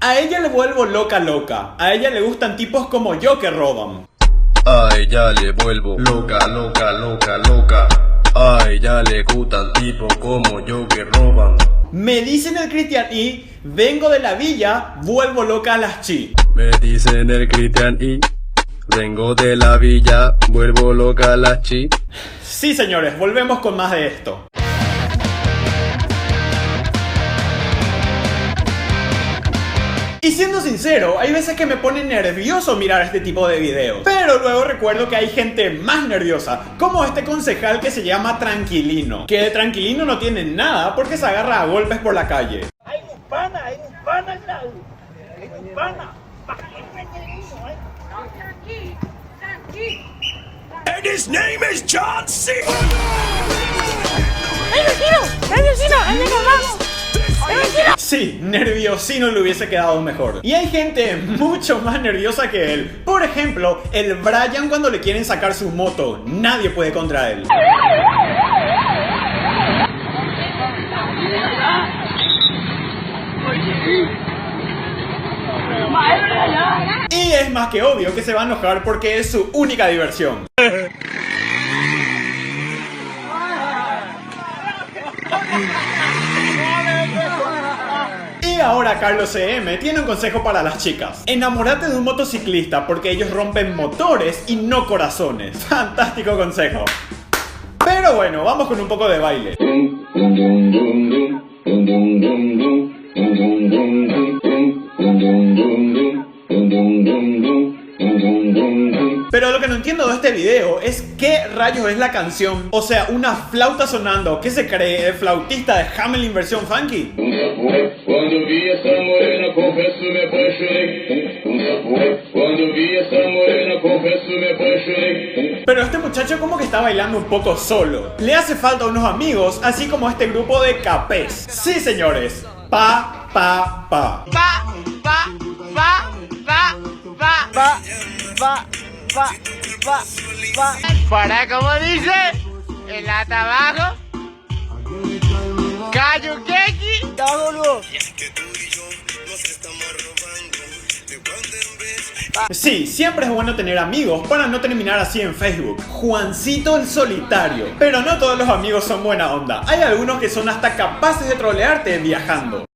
A ella le vuelvo loca loca. A ella le gustan tipos como yo que roban. A ella le vuelvo loca, loca, loca, loca. A ella le gustan tipos como yo que roban. Me dicen el Cristian y vengo de la villa, vuelvo loca a las chi. Me dicen el Cristian y vengo de la villa, vuelvo loca a las chi. Sí, señores, volvemos con más de esto. Y siendo sincero, hay veces que me pone nervioso mirar este tipo de videos. Pero luego recuerdo que hay gente más nerviosa, como este concejal que se llama Tranquilino. Que de tranquilino no tiene nada porque se agarra a golpes por la calle. Hay un pana al lado. Hay un pana. And his name is John C. Sí, nerviosino le hubiese quedado mejor. Y hay gente mucho más nerviosa que él. Por ejemplo, el Brian cuando le quieren sacar su moto. Nadie puede contra él. Y es más que obvio que se va a enojar porque es su única diversión. Y ahora Carlos CM tiene un consejo para las chicas. Enamórate de un motociclista porque ellos rompen motores y no corazones. Fantástico consejo. Pero bueno, vamos con un poco de baile. Pero lo que no entiendo de este video es qué rayos es la canción. O sea, una flauta sonando. ¿Qué se cree? ¿El flautista de Hamelin versión funky? Cuando vi esa morena, confeso me apaixonei. Cuando vi esa morena, confeso me apaixonei. Pero este muchacho como que está bailando un poco solo. Le hace falta unos amigos, así como este grupo de capés. Sí, señores. Pa, pa, pa. Para como dice, el lata abajo. Gallo Keki. Sí, siempre es bueno tener amigos para no terminar así en Facebook. Juancito el solitario. Pero no todos los amigos son buena onda. Hay algunos que son hasta capaces de trolearte viajando.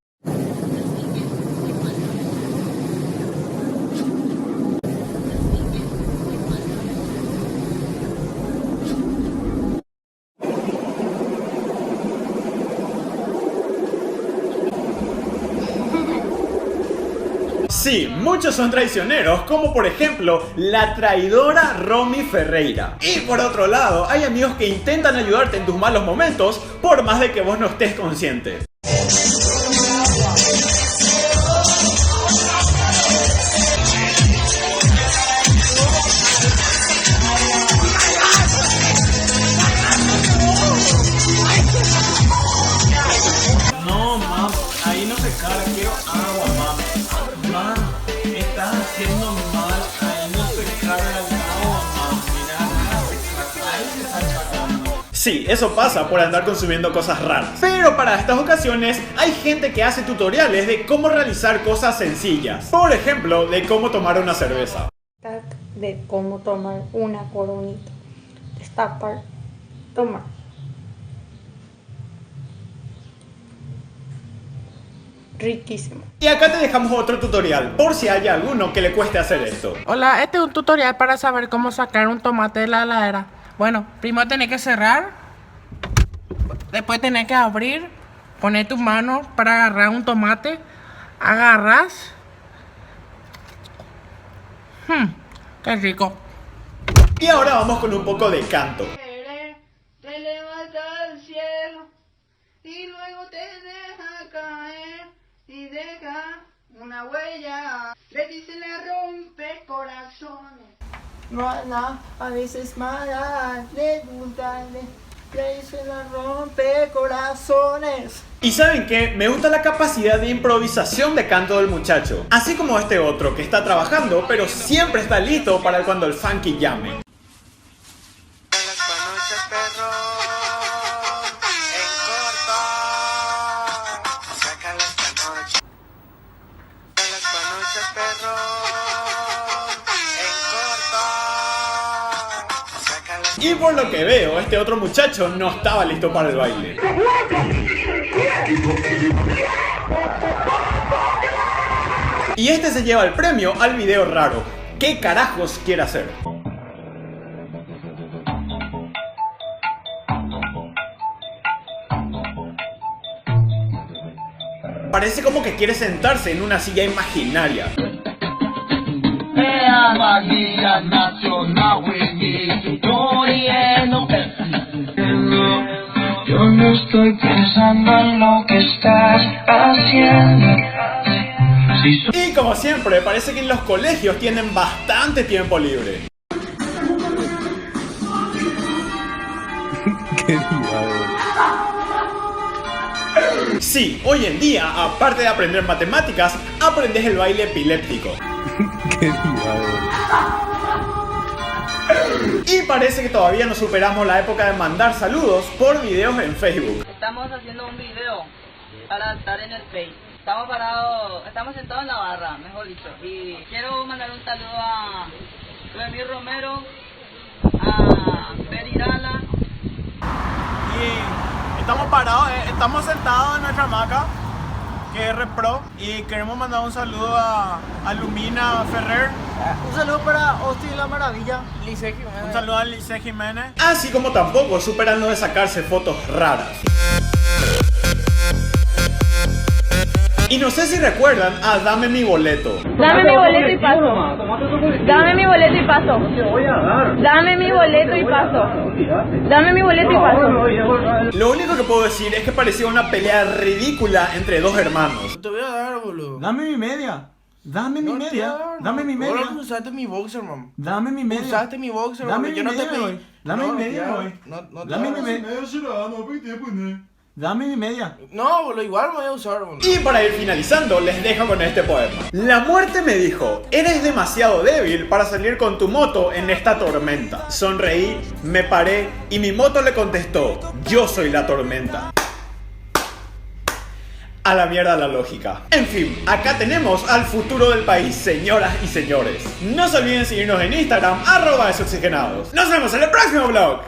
Sí, muchos son traicioneros, como por ejemplo la traidora Romy Ferreira. Y por otro lado, hay amigos que intentan ayudarte en tus malos momentos, por más de que vos no estés consciente. No, mam, ahí no se carga, quiero agua, mam. Mam, estás haciendo mal, ahí no se carga el agua, mam. Mira, ahí se está cargando. Sí, eso pasa por andar consumiendo cosas raras. Pero para estas ocasiones hay gente que hace tutoriales de cómo realizar cosas sencillas. Por ejemplo, de cómo tomar una cerveza. De cómo tomar una coronita. Destapar, tomar. Riquísimo. Y acá te dejamos otro tutorial, por si hay alguno que le cueste hacer esto. Hola, este es un tutorial para saber cómo sacar un tomate de la heladera. Bueno, primero tenés que cerrar, después tenés que abrir, poner tu mano para agarrar un tomate, agarras. Qué rico. Y ahora vamos con un poco de canto. Te levanta al cielo y luego te deja caer y deja una huella. Le dicen la rompe corazones. Mala, a veces mala, le gusta, le dicen la rompe corazones. Y ¿saben qué? Me gusta la capacidad de improvisación de canto del muchacho. Así como este otro que está trabajando, pero siempre está listo para cuando el funky llame. ese perro en corto. Y por lo que veo, este otro muchacho no estaba listo para el baile. Y este se lleva el premio al video raro. ¿Qué carajos quiere hacer? Parece como que quiere sentarse en una silla imaginaria. Yo no estoy pensando en lo que estás haciendo. Y como siempre, parece que en los colegios tienen bastante tiempo libre. Sí, hoy en día, aparte de aprender matemáticas, aprendes el baile epiléptico. Y parece que todavía no superamos la época de mandar saludos por videos en Facebook. Estamos haciendo un video para estar en el Face. Estamos sentados en la barra, mejor dicho. Y quiero mandar un saludo a Luis Romero, a Perirala. Y estamos sentados en nuestra hamaca, que es Repro, y queremos mandar un saludo a Lumina Ferrer. Un saludo para Osti la Maravilla. Un saludo a Lice Jiménez. Así como tampoco superan lo de sacarse fotos raras. Y no sé si recuerdan a Dame mi boleto. Dame mi boleto y paso. Dame mi boleto y paso. Dame mi boleto y paso. Dame mi boleto y paso. Lo único que puedo decir es que parecía una pelea ridícula entre dos hermanos. Te voy a dar, boludo. Dame mi media. Dame mi media. Dame mi media. Boludo, usaste mi boxer, man. Dame mi media. Usaste mi boxer, Dame man. Yo no te pedí. Dame mi media, güey. Dame mi media. Dame mi media. No, boludo, igual me voy a usar, boludo. Y para ir finalizando, les dejo con este poema. La muerte me dijo: eres demasiado débil para salir con tu moto en esta tormenta. Sonreí, me paré y mi moto le contestó: yo soy la tormenta. A la mierda la lógica. En fin, acá tenemos al futuro del país, señoras y señores. No se olviden seguirnos en Instagram, @desoxigenados. Nos vemos en el próximo vlog.